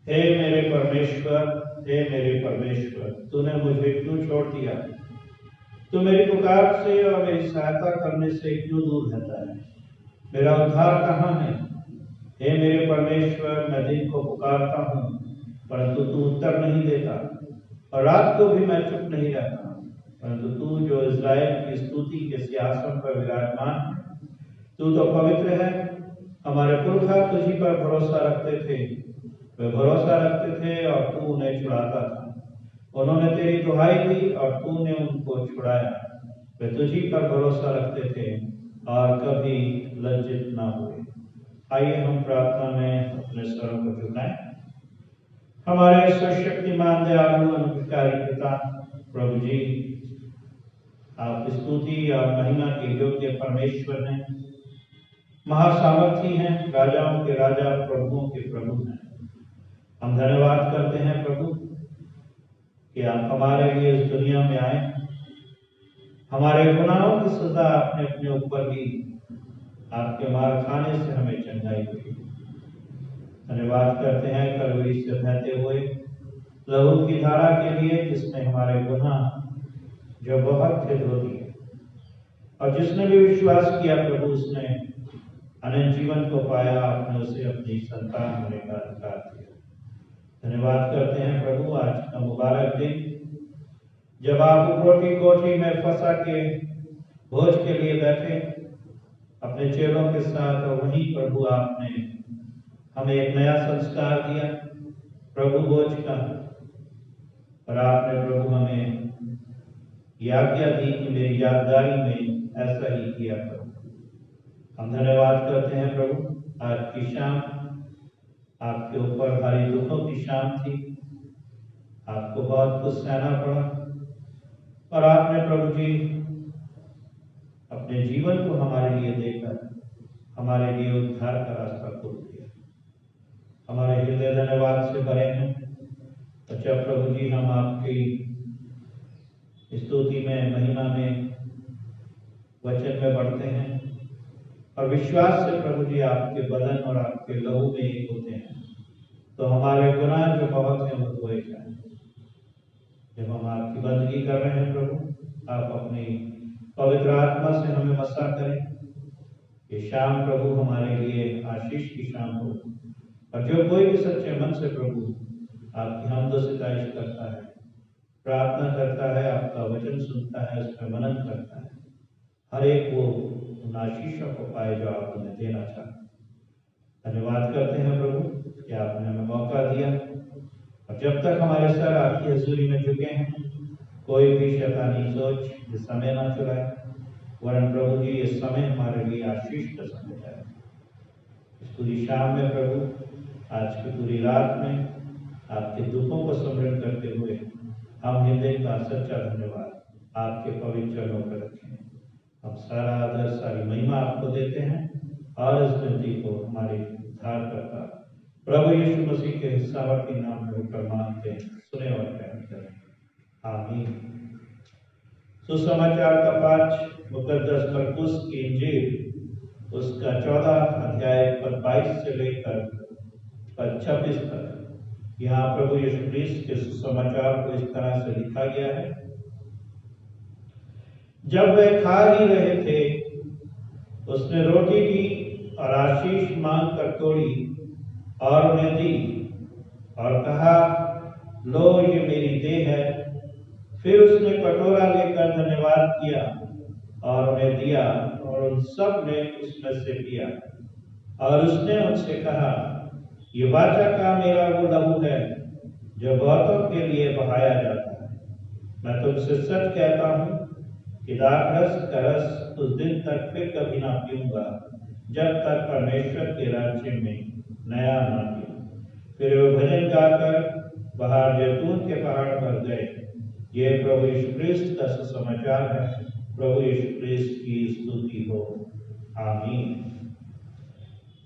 हे मेरे परमेश्वर, हे मेरे परमेश्वर, तूने मुझे क्यों छोड़ दिया? तू मेरी पुकार से और मेरी सहायता करने से क्यों दूर रहता है? मेरा उद्धार कहाँ है? हे मेरे परमेश्वर, मैं दिन को पुकारता हूँ परंतु तू उत्तर नहीं देता, और रात को भी मैं चुप नहीं रहता, परंतु तू जो इस्राएल की स्तुति के सिंहासन पर विराजमान है, तू तो पवित्र है। हमारे पुरखा तुझी पर भरोसा रखते थे, वे भरोसा रखते थे और तू उन्हें छुड़ाता था। उन्होंने तेरी दुहाई दी और तूने उनको छुड़ाया। वे तुझी पर भरोसा रखते थे और कभी लज्जित ना हुए। आइए हम प्रार्थना में अपने स्वरों को झुकाएं। हमारे सर्वशक्तिमान दयालु अनुग्रहकारी पिता प्रभु जी, आप स्तुति और महिमा के योग्य परमेश्वर हैं, महासामर्थी हैं, राजाओं के राजा, प्रभुओं के प्रभु हैं। हम धन्यवाद करते हैं प्रभु कि आप हमारे लिए इस दुनिया में आए, हमारे गुनाहों की सजा आपने अपने ऊपर ली, आपके मार खाने से हमें चंगाई हुई। धन्यवाद करते हैं कलवरी से बहते हुए लहू की धारा के लिए, जिसने हमारे गुनाह जो बहुत थे धो दिए, और जिसने भी विश्वास किया प्रभु उसने अनंत जीवन को पाया, आपने उसे अपनी संतान होने का अधिकार दिया। धन्यवाद करते हैं प्रभु आज का मुबारक दिन, जब आप उपरोटी कोठी में फंसा के भोज के लिए बैठे अपने चेलों के साथ, और वहीं प्रभु आपने हमें एक नया संस्कार दिया प्रभु भोज का, और आपने प्रभु हमें ये आज्ञा दी कि मेरी यादगारी में ऐसा ही किया करो। हम धन्यवाद करते हैं प्रभु आज की शाम आपके ऊपर भारी दुखों की शाम थी, आपको बहुत कुछ सहना पड़ा, और आपने प्रभु जी अपने जीवन को हमारे लिए देकर हमारे लिए उद्धार का रास्ता खोल दिया। हमारे हृदय धन्यवाद से भरे हैं। अच्छा प्रभु जी, हम आपकी स्तुति में, महिमा में, वचन में बढ़ते हैं और विश्वास से प्रभु जी आपके बदन और आपके लहू में एक होते हैं, तो हमारे गुनाह जो बहुत हैं वो धोए जाए। जब हम आपकी बंदगी कर रहे हैं प्रभु, आप अपनी पवित्र आत्मा से हमें मसा करें। ये शाम प्रभु हमारे लिए आशीष की शाम हो, और जो कोई भी सच्चे मन से प्रभु आपकी हमद सिताइश करता है, प्रार्थना करता है, आपका वचन सुनता है, उस पर मनन करता है, हर एक वो उन आशीषों को पाए जो आप हमें देना चाहते। धन्यवाद करते हैं प्रभु कि आपने हमें मौका दिया, और जब तक हमारे सर आपकी हजूरी में झुके हैं, कोई भी शैतानी सोच ये समय ना चुराए, वरन प्रभु जी ये समय हमारे लिए आशीष का समय है। इस पूरी शाम में प्रभु, आज की पूरी रात में आपके दुखों को स्मरण करते हुए हम हृदय का सच्चा धन्यवाद आपके पवित्र चरणों पर रखें। हम सारा आदर, सारी महिमा आपको देते हैं, और इस विनती को हमारे उद्धारकर्ता प्रभु यीशु मसीह के सामर्थी नाम में होकर मांगते हैं, सुने और ग्रहण करें। आमीन। सुसमाचार का पाठ मुकद्दस मरकुस की इंजील उसका 14 अध्याय पद 22 से लेकर पद 26 तक। यहाँ प्रभु यीशु क्रिस्त के सुसमाचार को इस तरह से लिखा गया है। जब वे खा ही रहे थे, उसने रोटी ली और आशीष मांग कर तोड़ी और उन्हें दी और कहा, लो ये मेरी देह है। फिर उसने कटोरा लेकर धन्यवाद किया और उन्हें दिया, और उन सब ने उसमें से पिया। और उसने उनसे कहा, ये वाचा का मेरा वो लहू है जो बहुतों के लिए बहाया जाता है। मैं तुमसे सच कहता हूँ कि दाखरस का रस उस दिन तक फिर कभी ना पीऊंगा, जब तक परमेश्वर के राज्य में नया ना पीऊं। फिर वे भजन गाकर बाहर जैतून के पहाड़ पर गए। ये प्रभु यीशु क्रिस्त का सुसमाचार है। प्रभु यीशु क्रिस्त की स्तुति हो। आमीन।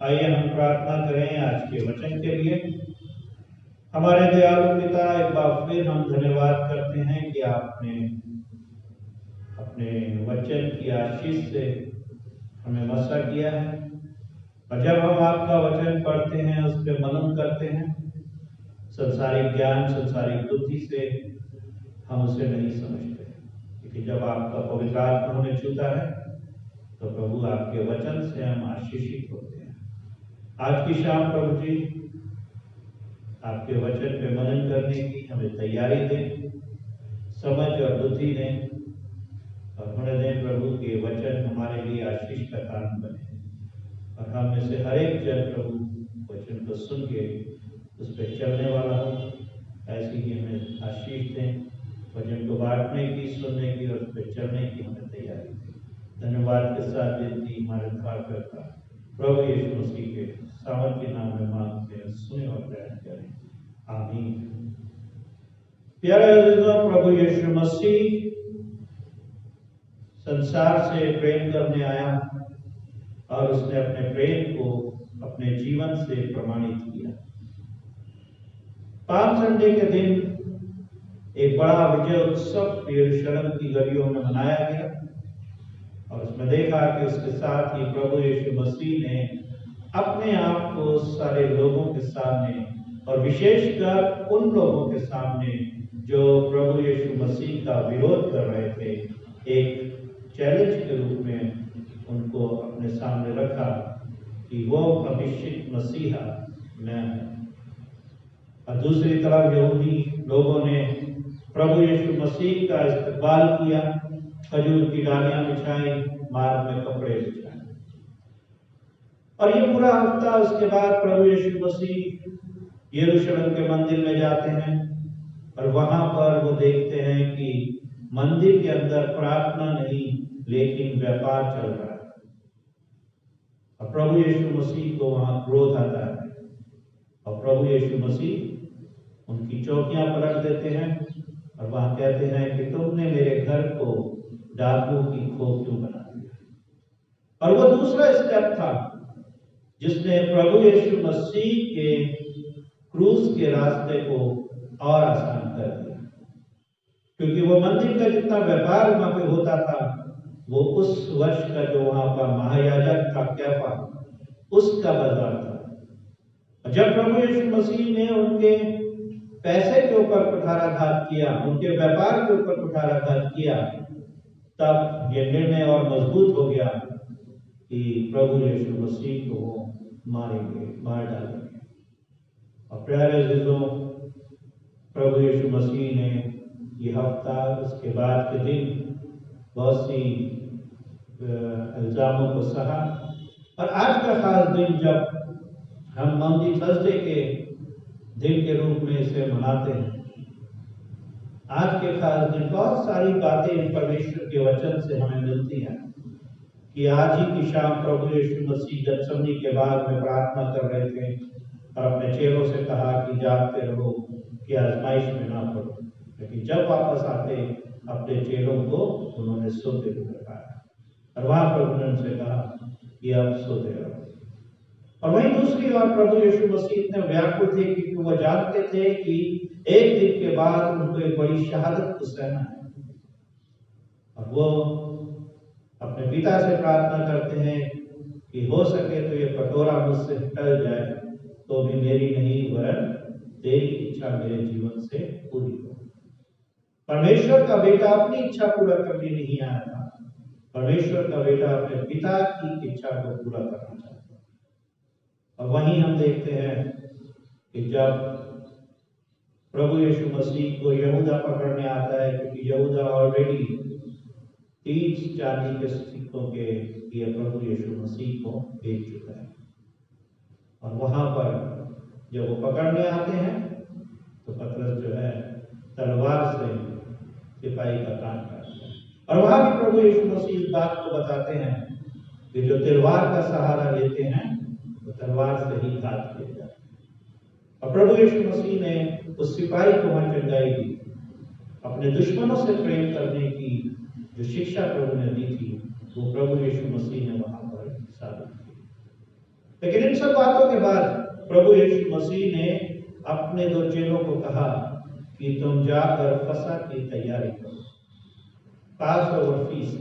आइए हम प्रार्थना करें आज के वचन के लिए। हमारे दयालु पिता, एक बार फिर हम धन्यवाद करते हैं कि आपने अपने वचन की आशीष से हमें मसा किया है, और जब हम आपका वचन पढ़ते हैं, उस पर मनन करते हैं, संसारिक ज्ञान, संसारिक बुद्धि से हम उसे नहीं समझते, क्योंकि जब आपका पवित्र आत्मा हमें छूता है तो प्रभु आपके वचन से हम आशीषित होते हैं। आज की शाम प्रभु जी आपके वचन पे मनन करने की हमें तैयारी दें, समझ और बुद्धि दें, और हमें दें प्रभु के वचन हमारे लिए आशीष का कारण बने, और हम में से हर एक जन प्रभु वचन को सुन के उस पर चलने वाला हो। ऐसी ही हमें आशीष दें, वचन को बांटने की, सुनने की और उस पर चलने की हमें तैयारी दें। धन्यवाद के साथ विनती हमारे उद्धारकर्ता प्रभु यीशु मसीह के सामर्थ्य नाम में मांगते हैं, सुने और ग्रहण करें, आमीन। प्यारे अजीजों, प्रभु यीशु मसीह संसार से प्रेम करने आया और उसने अपने प्रेम को अपने जीवन से प्रमाणित किया। पाम संडे के दिन एक बड़ा विजय उत्सव यरूशलेम की गलियों में मनाया गया, और उसमें देखा कि उसके साथ ही प्रभु यीशु मसीह ने अपने आप को सारे लोगों के सामने, और विशेषकर उन लोगों के सामने जो प्रभु यीशु मसीह का विरोध कर रहे थे, एक चैलेंज के रूप में उनको अपने सामने रखा कि वो अभिषिक्त मसीहा मैं हूं। और दूसरी तरफ यहूदी लोगों ने प्रभु यीशु मसीह का इस्तकबाल किया, खजूर की डालियां बिछाई, मार्ग में कपड़े बिछाए। और ये पूरा हफ्ता उसके बाद प्रभु यीशु मसीह यरूशलेम के मंदिर में जाते हैं, और वहां पर वो देखते हैं कि मंदिर के अंदर प्रार्थना नहीं लेकिन व्यापार चल रहा है। और प्रभु यीशु मसीह को वहां क्रोध आता है, और प्रभु यीशु मसीह उनकी चौकियां पलट देते हैं, और वहां कहते हैं कि तुमने मेरे घर को डाकुओं की खोह क्यों बना दिया। और वो दूसरा स्टेप था जिसने प्रभु यीशु मसीह के क्रूस के रास्ते को और आसान कर दिया, क्योंकि वो मंदिर का जितना व्यापार वहां पे होता था, वो उस वर्ष का जो वहां का महायाजक था कैफा, उसका बाजार था। जब प्रभु यीशु मसीह ने उनके पैसे के ऊपर कुठाराघात किया, उनके व्यापार के ऊपर कुठाराघात किया, तब यह निर्णय और मजबूत हो गया कि प्रभु यीशु मसीह को मारेंगे, मार डालेंगे। और प्यारे अजीजों, प्रभु यीशु मसीह ने ये हफ्ता, उसके बाद के दिन बहुत सी इल्जामों को सहा, और आज का खास दिन जब हम माउंटी थर्सडे के दिन के रूप में इसे मनाते हैं, आज के खास दिन बहुत सारी बातें परमेश्वर के वचन से हमें मिलती हैं कि आज ही की शाम प्रभु यीशु मसीह गतसमनी के बाद में प्रार्थना कर रहे थे, और अपने चेलों से कहा कि जागते रहो कि आजमाइश में ना पड़ो। लेकिन जब वापस आते अपने चेलों को उन्होंने सोते हुए रखा, और वहां प्रभु ने उनसे कहा कि अब सोते रहो। और वहीं दूसरी ओर प्रभु यीशु मसीह इतने व्याकुल थे क्योंकि वो जानते थे कि एक दिन के बाद उनको एक बड़ी शहादत को सहना है, और वो अपने पिता से प्रार्थना करते हैं कि हो सके तो ये कटोरा मुझसे टल जाए, तो भी मेरी नहीं वरन तेरी इच्छा मेरे जीवन से पूरी हो। परमेश्वर का बेटा अपनी इच्छा पूरा करने नहीं आया था, परमेश्वर का बेटा अपने पिता की इच्छा को पूरा करना चाहता है। और वहीं हम देखते हैं कि जब प्रभु यीशु मसीह को यहूदा पकड़ने आता है, क्योंकि यहूदा ऑलरेडी 30 चांदी के सिक्कों के लिए प्रभु यीशु मसीह को बेच चुका है। और वहां पर जब वो पकड़ने आते हैं तो पतरस जो है तलवार से सिपाही का कान काटता है। और वहां भी प्रभु यीशु मसीह इस बात को बताते हैं कि जो तलवार का सहारा लेते हैं वो तलवार से ही घात किए जाते हैं। और प्रभु यीशु मसीह ने उस सिपाही को वहां चंगाई दी, अपने दुश्मनों से प्रेम करने की जो शिक्षा प्रभु ने दी थी, वो प्रभु यीशु मसीह ने वहां पर साबित की। लेकिन इन सब बातों के बाद प्रभु यीशु मसीह ने अपने 2 चेलों को कहा कि तुम जाकर फसह की तैयारी करो, पास ओवर फीस्ट।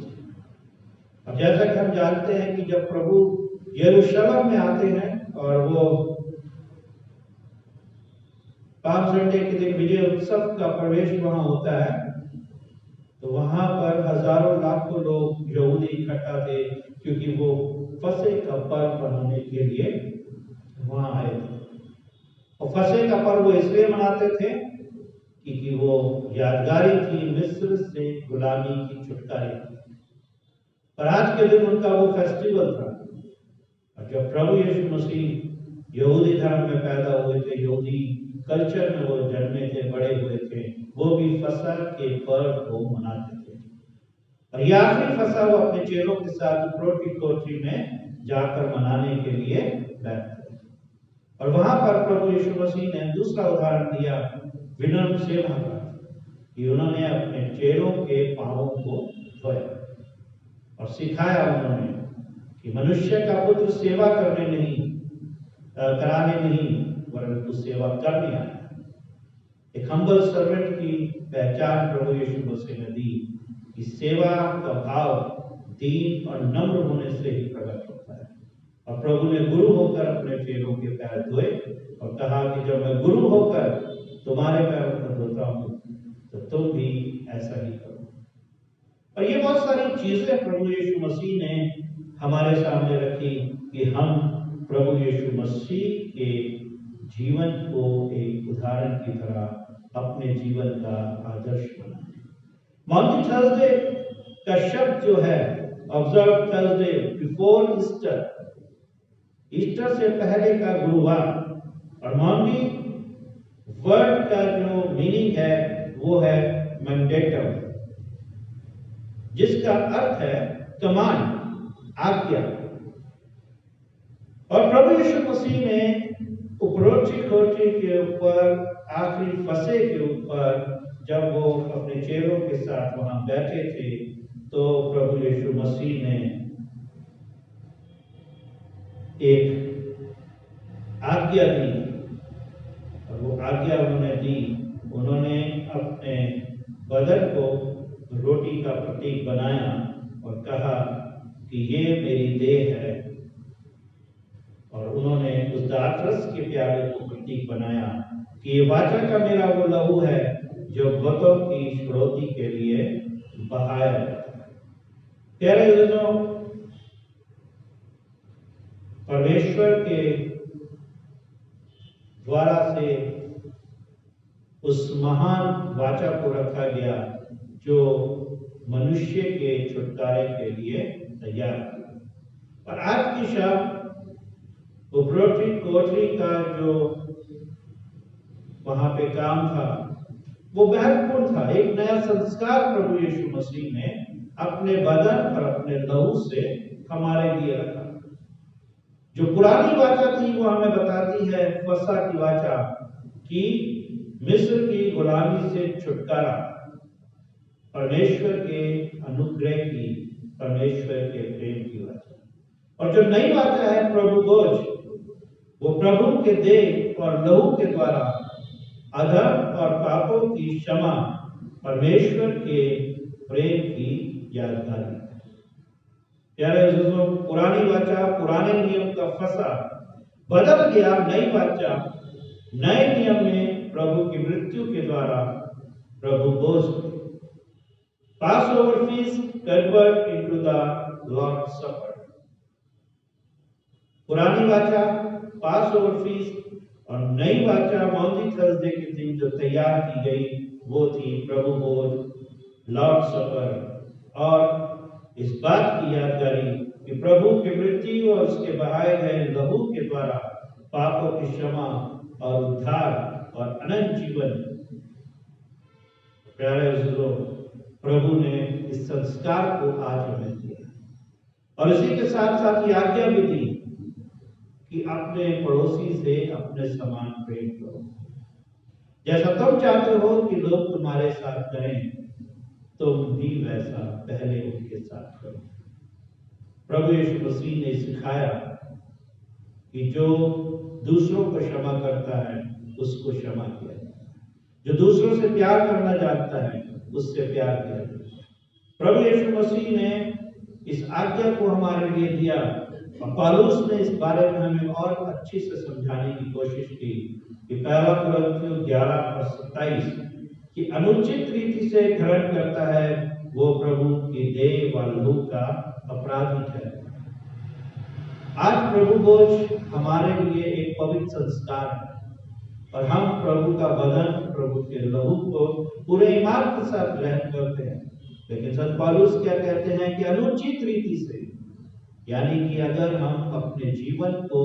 अब जैसा कि हम जानते हैं कि जब प्रभु यरूशलेम में आते हैं और वो पाम संडे के दिन विजय उत्सव का प्रवेश वहां होता है, तो वहां पर हजारों लाखों लोग यहूदी इकट्ठा थे, क्योंकि वो फसह का पर्व मनाने के लिए वहां आए थे। और फसह का पर्व वो इसलिए मनाते थे क्योंकि वो यादगारी थी मिस्र से गुलामी की छुटकारे की। पर आज के दिन उनका वो फेस्टिवल था। और जब प्रभु यीशु मसीह यहूदी धर्म में पैदा हुए थे, यहूदी कल्चर में वो जन्मे थे, बड़े हुए थे, वो भी फसह के पर्व को मनाते थे। और ये आखिरी फसह वो अपने चेलों के साथ उपरोटी कोठरी में जाकर मनाने के लिए बैठते। और वहां पर प्रभु यीशु मसीह ने दूसरा उदाहरण दिया विनम्र सेवा का, कि उन्होंने अपने चेलों के पांवों को धोया और सिखाया उन्होंने कि मनुष्य का पुत्र सेवा कराने नहीं परंतु सेवा करने आया। एक हम्बल सर्वेंट की पहचान प्रभु यीशु मसीह ने दी कि सेवा का भाव दीन और नम्र होने से ही प्रकट होता है। और प्रभु ने गुरु होकर अपने चेलों के पैर धोए और कहा कि जब मैं गुरु होकर तुम्हारे पैरों पर धोता हूं तो तुम भी ऐसा ही करो। और ये बहुत सारी चीजें प्रभु यीशु मसीह ने हमारे सामने रखी कि हम प्रभु यीशु मसीह के जीवन को एक उदाहरण की तरह अपने जीवन का आदर्श बनाएं। मॉन्टी थर्सडे का शब्द जो है observe Thursday before Easter, Easter से पहले का गुरुवार, और मॉन्टी वर्ड का जो मीनिंग है वो है मैंडेटम, जिसका अर्थ है कमांड, आज्ञा। और प्रभु यीशु मसीह ने उपरोक्ति कोठरी के ऊपर आखिरी फसह के ऊपर जब वो अपने चेलों के साथ वहां बैठे थे, तो प्रभु यीशु मसीह ने एक आज्ञा दी। और वो आज्ञा उन्होंने दी, उन्होंने अपने बदन को रोटी का प्रतीक बनाया और कहा कि ये मेरी देह है। और उन्होंने उस दाखरस के प्याले को प्रतीक बनाया कि ये वाचा का मेरा वो लहू है जो बहुतों की छुड़ौती के लिए बहाया जाता है। प्यारे दोस्तों, परमेश्वर के द्वारा से उस महान वाचा को रखा गया जो मनुष्य के छुटकारे के लिए तैयार था। और आज की शाम उपरोक्ति कोठरी का जो वहां पे काम था वो महत्वपूर्ण था। एक नया संस्कार प्रभु यीशु मसीह ने अपने बदन और अपने लहू से हमारे लिए रखा। जो पुरानी वाचा थी वो हमें बताती है फसह की वाचा, कि मिस्र की गुलामी से छुटकारा परमेश्वर के अनुग्रह की, परमेश्वर के प्रेम की वाचा। और जो नई वाचा है प्रभु भोज, वो प्रभु के देह और लहू के द्वारा अधर्म और पापों की क्षमा, परमेश्वर के प्रेम की यादगारी। प्यारे दोस्तों, पुरानी वाचा, पुराने नियम का फसह बदल गया नई वाचा, नए नियम में प्रभु की मृत्यु के द्वारा प्रभु भोज। Passover feast convert into the Lord's Supper। पुरानी वाचा पासओवर फीस्ट और नई वाचा मॉन्टी थर्सडे के दिन जो तैयार की गई वो थी प्रभु भोज, लॉर्ड सपर। और इस बात की यादगारी कि प्रभु की मृत्यु और उसके बहाए गए लहू के द्वारा पापों की क्षमा और उद्धार और अनंत जीवन। प्यारे दोस्तों, प्रभु ने इस संस्कार को आज हमें दिया और इसी के साथ साथ ये आज्ञा भी दी कि अपने पड़ोसी से अपने समान प्रेम करो। जैसा तुम चाहते हो कि लोग तुम्हारे साथ करें, तुम भी वैसा पहले उनके साथ करो। प्रभु यीशु मसीह ने सिखाया कि जो दूसरों को क्षमा करता है उसको क्षमा किया जाता है, जो दूसरों से प्यार करना जानता है उससे प्यार किया जाता है। प्रभु यीशु मसीह ने इस आज्ञा को हमारे लिए दिया और पौलुस ने इस बारे में हमें और अच्छी से समझाने की कोशिश की कि पहला कुरिन्थियों 11 और 27 कि अनुचित रीति से ग्रहण करता है वो प्रभु की देह व लहू का अपराधी है। आज प्रभु भोज हमारे लिए एक पवित्र संस्कार है और हम प्रभु का बदन, प्रभु के लहू को पूरे ईमान के साथ ग्रहण करते हैं। लेकिन संत पौलुस क्या कहते हैं कि अनुचित रीति से, यानी कि अगर हम अपने जीवन को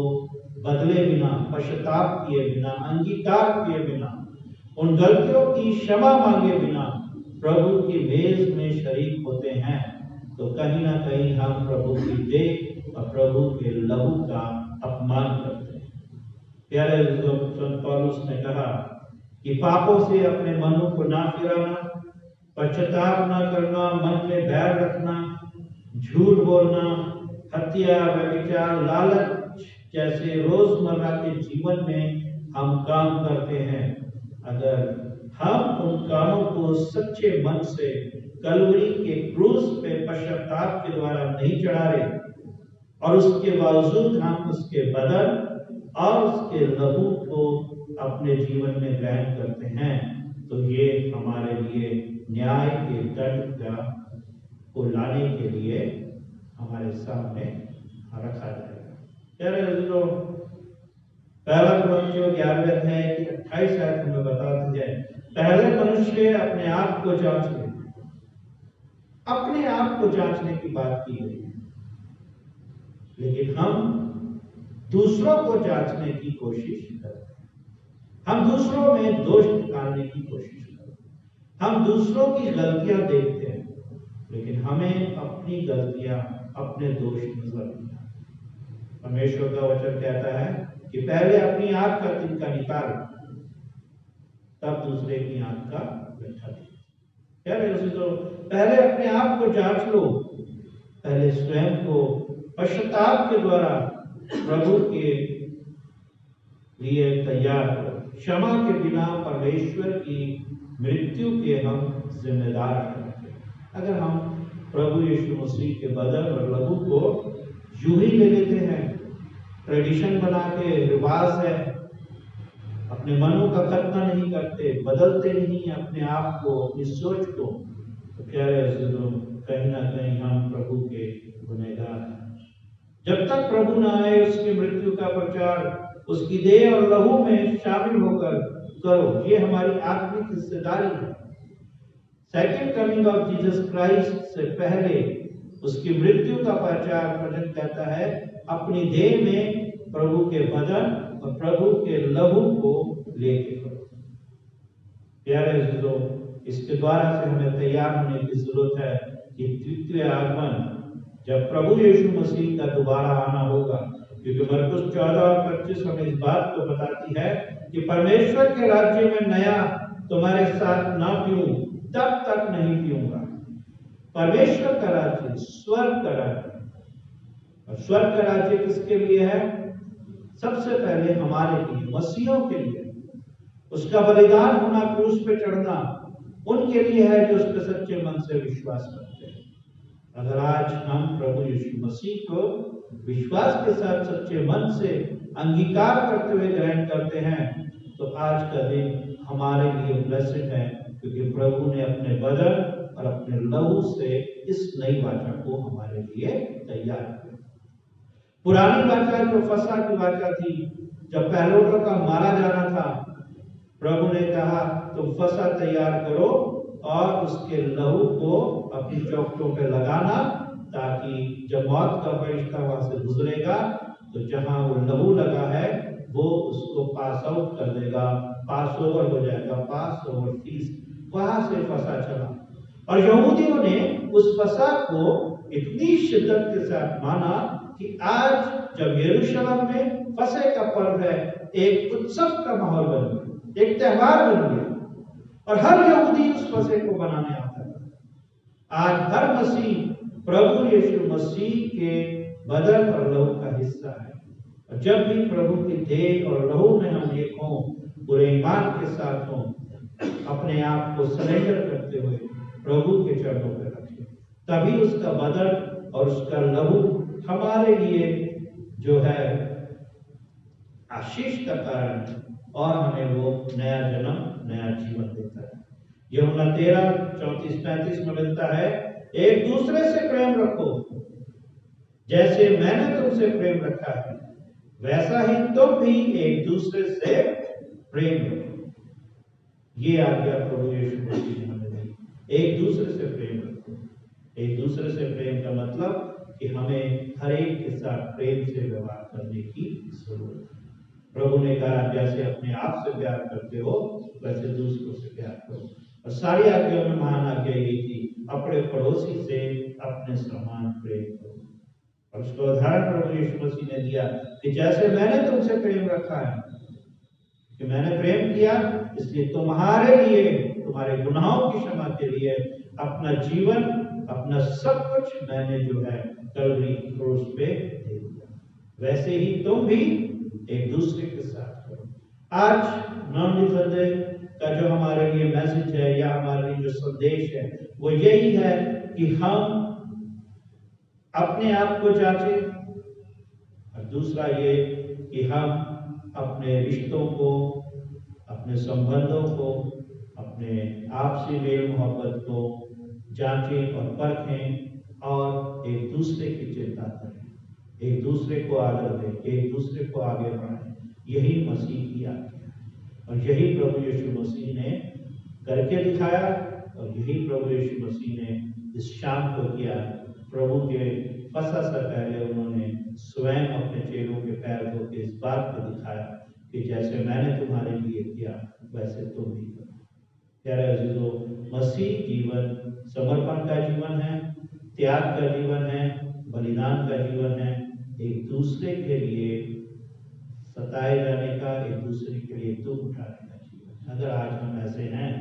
बदले बिना, पश्चाताप किए बिना, अंगीकार किए बिना, उन गलतियों की क्षमा मांगे बिना प्रभु की मेज में शरीक होते हैं, तो कहीं ना कहीं हम प्रभु की देह और प्रभु के लहू का अपमान करते हैं। प्यारे संत पौलुस ने कहा कि पापों से अपने मनों को ना फिराना, पश्चाताप ना करना, मन में बैर रखना, झूठ बोलना, हत्या, व्यभिचार, लालच जैसे रोजमर्रा के जीवन में हम काम करते हैं। अगर हम उन कामों को सच्चे मन से कलवरी के क्रूस पे पश्चाताप के द्वारा नहीं चढ़ा रहे और उसके बावजूद हम उसके बदन और उसके लहू को अपने जीवन में ग्रहण करते हैं, तो ये हमारे लिए न्याय के दंड को लाने के लिए हमारे सामने रखा जाएगा। पहला कुरिन्थियों 11 अध्याय की 28 आयत में बताते हैं, पहले मनुष्य अपने आप को जांच ले। अपने आप को जांचने की बात की गई है, लेकिन हम दूसरों को जांचने की कोशिश करते हैं। हम दूसरों में दोष निकालने की कोशिश करते हैं। हम दूसरों की गलतियां देखते हैं, लेकिन हमें अपनी गलतियां, अपने दोष नजर नहीं आते। परमेश्वर का वचन कहता है कि पहले अपनी आंख का तिनका निकाल, तब दूसरे की आंख का गड्ढा दे। क्या तो पहले अपने आप को जांच लो, पहले स्वयं को पश्चाताप के द्वारा प्रभु के लिए तैयार करो। क्षमा के बिना परमेश्वर की मृत्यु के हम जिम्मेदार हैं। अगर हम प्रभु यीशु मसीह के बदन और लहू को यूं ही ले लेते हैं, ट्रेडिशन बना के, रिवाज है, अपने मनों का खतना नहीं करते, बदलते नहीं अपने आप को, अपनी सोच को, तो क्या कहीं ना कहीं हम प्रभु के गुनहगार हैं। जब तक प्रभु न आए उसकी मृत्यु का प्रचार उसकी देह और लहू में शामिल होकर करो, ये हमारी आत्मिक हिस्सेदारी है। Second coming of Jesus Christ से पहले उसकी मृत्यु का प्रचार प्रकट करता है अपनी देह में प्रभु के बदन और प्रभु के लहू को लेके करो। प्यारे दोस्तों, इसके द्वारा से हमें तैयार होने की जरूरत है कि द्वितीय आगमन, जब प्रभु यीशु मसीह का दोबारा आना होगा, क्योंकि मरकुस 14 और 25 हमें इस बात को बताती है कि परमेश्वर के राज्य में नया तुम्हारे साथ ना पीऊं, तब तक नहीं पीऊंगा। परमेश्वर का राज्य स्वर्ग का राज्य, और स्वर्ग का राज्य किसके लिए है? सबसे पहले हमारे लिए, मसीहों के लिए। उसका बलिदान होना, क्रूस पे चढ़ना, उनके लिए है जो उस पर सच्चे मन से विश्वास करते हैं। अगर आज हम प्रभु यीशु मसीह को विश्वास के साथ सच्चे मन से अंगीकार करते हुए ग्रहण करते हैं, तो आज का दिन हमारे लिए ब्लेसिड है, क्योंकि प्रभु ने अपने बदन और अपने लहू से इस नई वाचा को हमारे लिए तैयार किया। पुरानी वाचा जो फसह की वाचा थी, जब पहलौठों का मारा जाना था, प्रभु ने कहा तुम फसह तैयार करो और उसके लहू को अपनी चौखटों पे लगाना, ताकि जब मौत का फरिश्ता वहां से गुजरेगा तो जहां वो लहू लगा है वो उसको पास आउट कर देगा, पास ओवर हो जाएगा, पास ओवर फीस्ट। वहां से फसह चला और यहूदियों ने उस फसह को इतनी शिद्दत के साथ माना कि आज जब यरूशलेम में फसह का पर्व है, एक उत्सव का माहौल बन गया, एक त्योहार बन गया और हर यहूदी उस फसह को बनाने आता है। आज हर मसीह प्रभु यीशु मसीह के बदन और लहू का हिस्सा है, और जब भी प्रभु की देह और लहू में हम एक हों, पूरे ईमान के साथ हों, अपने आप को सरेंडर करते हुए प्रभु के चरणों पर रखें, तभी उसका बदन और उसका लहू हमारे लिए जो है आशीष का कारण है और हमें वो नया जन्म, नया जीवन देता है। यूहन्ना 13:34-35 में मिलता है, एक दूसरे से प्रेम रखो, जैसे मैंने तुमसे प्रेम रखा है वैसा ही तुम भी एक दूसरे से प्रेम रखो। ये आज्ञा प्रभु यीशु मसीह ने हमें दी, एक दूसरे से प्रेम रखो। एक दूसरे से प्रेम का मतलब कि हमें हर एक के साथ प्रेम से व्यवहार करने की जरूरत है। प्रभु ने कहा, जैसे अपने आप से प्यार करते हो वैसे दूसरों से प्यार करो। और सारी आज्ञाओं में महान आज्ञा यही थी, अपने पड़ोसी से अपने समान प्रेम करो। और उसका उदाहरण प्रभु यीशु मसीह ने दिया कि जैसे मैंने तुमसे प्रेम रखा है, कि मैंने प्रेम किया इसलिए तुम्हारे लिए, तुम्हारे गुनाहों की क्षमा के लिए अपना जीवन, अपना सब कुछ मैंने जो है कलवरी क्रूस पे दे दिया। वैसे ही तुम भी एक दूसरे के साथ करो। आज नॉन संडे का जो हमारे लिए मैसेज है या हमारे लिए जो संदेश है वो यही है कि हम अपने आप को जांचें, और दूसरा ये कि हम अपने रिश्तों को, अपने संबंधों को, अपने आपसी मेल मोहब्बत को जांचें और परखें और एक दूसरे की चिंता करें, एक दूसरे को आदर दें, एक दूसरे को आगे बढ़ाएं। यही मसीह की आज्ञा है और यही प्रभु यीशु मसीह ने करके दिखाया और यही प्रभु यीशु मसीह ने इस शाम को किया। प्रभु के फसह से पहले उन्होंने स्वयं अपने चेलों के पैर धो के इस बात को दिखाया कि जैसे मैंने तुम्हारे लिए किया वैसे तुम भी करो। प्यारे अजीजों, मसीह जीवन समर्पण का जीवन है, त्याग का जीवन है, बलिदान का जीवन है, एक दूसरे के लिए सताए जाने का, एक दूसरे के लिए दुख उठाने का जीवन। अगर आज हम ऐसे हैं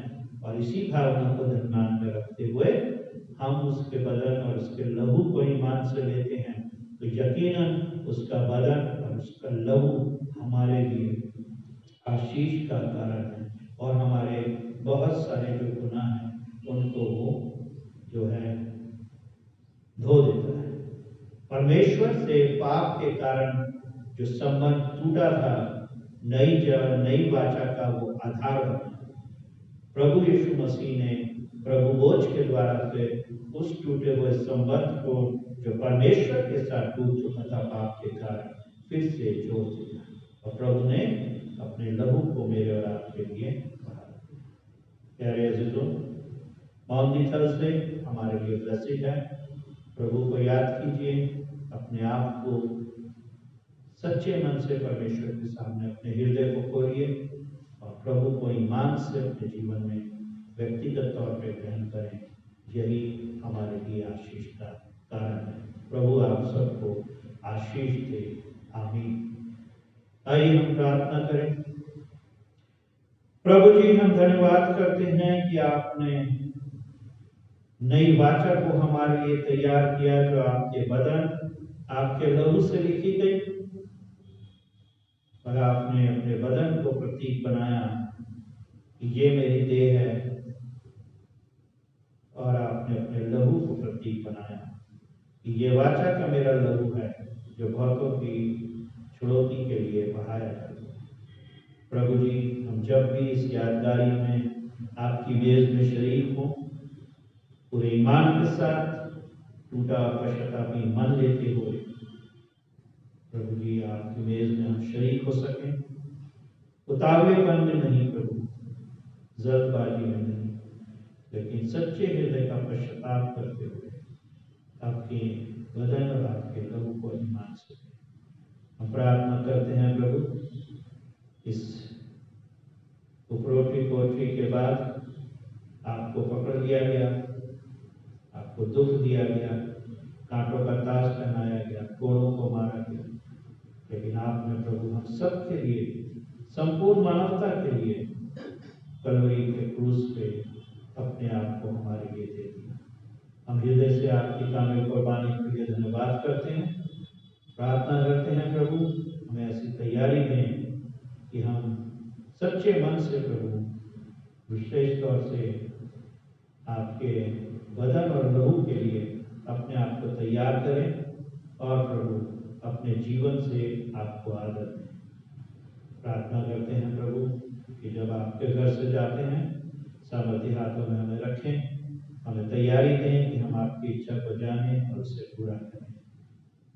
और इसी भावना को ध्यान में रखते हुए हम उसके बदन और उसके लहू को ईमान से लेते हैं तो यकीनन उसका बदन और उसका लहू हमारे लिए आशीष का कारण है और हमारे बहुत सारे जो गुनाह हैं उनको वो जो है धो देता है। परमेश्वर से पाप के कारण जो संबंध टूटा था, नई वाचा का वो आधार बना। प्रभु यीशु मसीह ने प्रभु बोझ के द्वारा से उस टूटे हुए संबंध को जो परमेश्वर के साथ टूट चुका था पाप के कारण, फिर से जोड़ दिया और प्रभु ने अपने लहू को मेरे और आपके लिए बढ़ा दिया। प्यारे अजीजों, मॉर्निंग थर्सडे हमारे लिए ब्लेसिंग है। प्रभु को याद कीजिए, अपने आप को सच्चे मन से परमेश्वर के सामने अपने हृदय को खोलिए और प्रभु को ईमान से अपने जीवन में व्यक्तिगत तौर पर ग्रहण करें। यही हमारे लिए आशीष का कारण है। प्रभु आप सबको आशीष दे। आमीन। आइए हम प्रार्थना करें। प्रभु जी, हम धन्यवाद करते हैं कि आपने नई वाचा को हमारे लिए तैयार किया, जो आपके बदन, आपके लहू से लिखी गई, और आपने अपने बदन को प्रतीक बनाया कि ये मेरी देह है, और आपने अपने लहू को प्रतीक बनाया कि ये वाचा का मेरा लहू है जो बहुतों की छुड़ौती के लिए बहाया जाता है। प्रभु जी, हम जब भी इस यादगारी में आपकी मेज में शरीक हों, पूरे ईमान के साथ टूटा पश्चातापी मन लेते हुए प्रभु जी आपकी मेज में हम शरीक हो सकें, उतावलेपन में नहीं प्रभु, जल्दबाजी में नहीं, लेकिन सच्चे हृदय का पश्चाताप करते हुए आपके बदन और आपके लहू को ईमान से हम प्रार्थना करते हैं। प्रभु, इस उपरोटी कोठरी के बाद आपको पकड़ लिया गया, आपको दुख दिया गया, कांटों का ताज पहनाया गया, कोड़ों को मारा गया, लेकिन आपने प्रभु हम सब के लिए, संपूर्ण मानवता के लिए कलवरी के क्रूस पे अपने आप को हमारे लिए दे दिया। हम हृदय से आपकी कामिल कुर्बानी के लिए धन्यवाद करते हैं। प्रार्थना करते हैं प्रभु, हमें ऐसी तैयारी दें कि हम सच्चे मन से प्रभु विशेष तौर से आपके बदन और लहू के लिए अपने आप को तैयार करें और प्रभु अपने जीवन से आपको आदत दें। प्रार्थना करते हैं प्रभु कि जब आपके घर से जाते हैं सामर्थ्य हाथों में हमें रखें, हमें तैयारी दें कि हम आपकी इच्छा को जानें और उसे पूरा करें।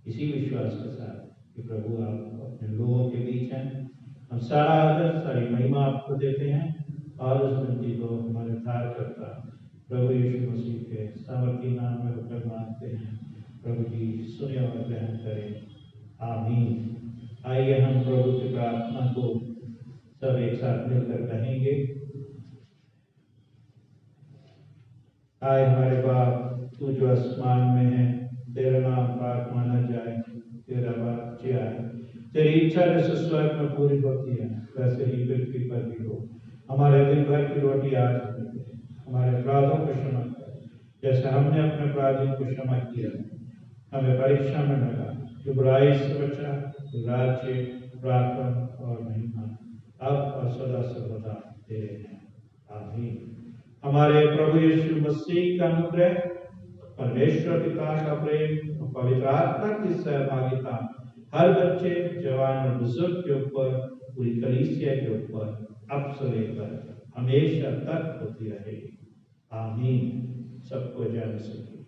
इसी विश्वास के साथ कि प्रभु आप अपने लोगों के बीच हैं, हम सारा आदर सारी महिमा आपको देते हैं और उस विनती को हमारे धार करता प्रभु यीशु मसीह के सामर्थी नाम में होकर मांगते हैं। प्रभु जी सुने और ग्रहण करें। आमीन। आइए हम प्रभु की प्रार्थना को सब एक साथ मिलकर कहेंगे। आए हमारे बाप, तू जो आसमान में है, तेरा नाम पाक माना जाए, तेरा राज्य आए, तेरी इच्छा जैसे स्वर्ग में पूरी होती है वैसे ही पृथ्वी पर भी हो। हमारे दिन भर की रोटी आज हमें दे, हमारे अपराधों को क्षमा कर जैसे हमने अपने अपराधियों को क्षमा किया। हमें परीक्षा में न डाल, जो बुराई से बचा, राज्य पराक्रम और महिमा अब और सदा सर्वदा तेरे हैं। आमीन। हमारे प्रभु यीशु मसीह का अनुग्रह, परमेश्वर पिता का प्रेम और पवित्र आत्मा की सहभागिता हर बच्चे, जवान और बुजुर्ग के ऊपर, पूरी कलीसिया के ऊपर अब से लेकर हमेशा तक होती रहेगी। आमीन। सबको जय मसीह।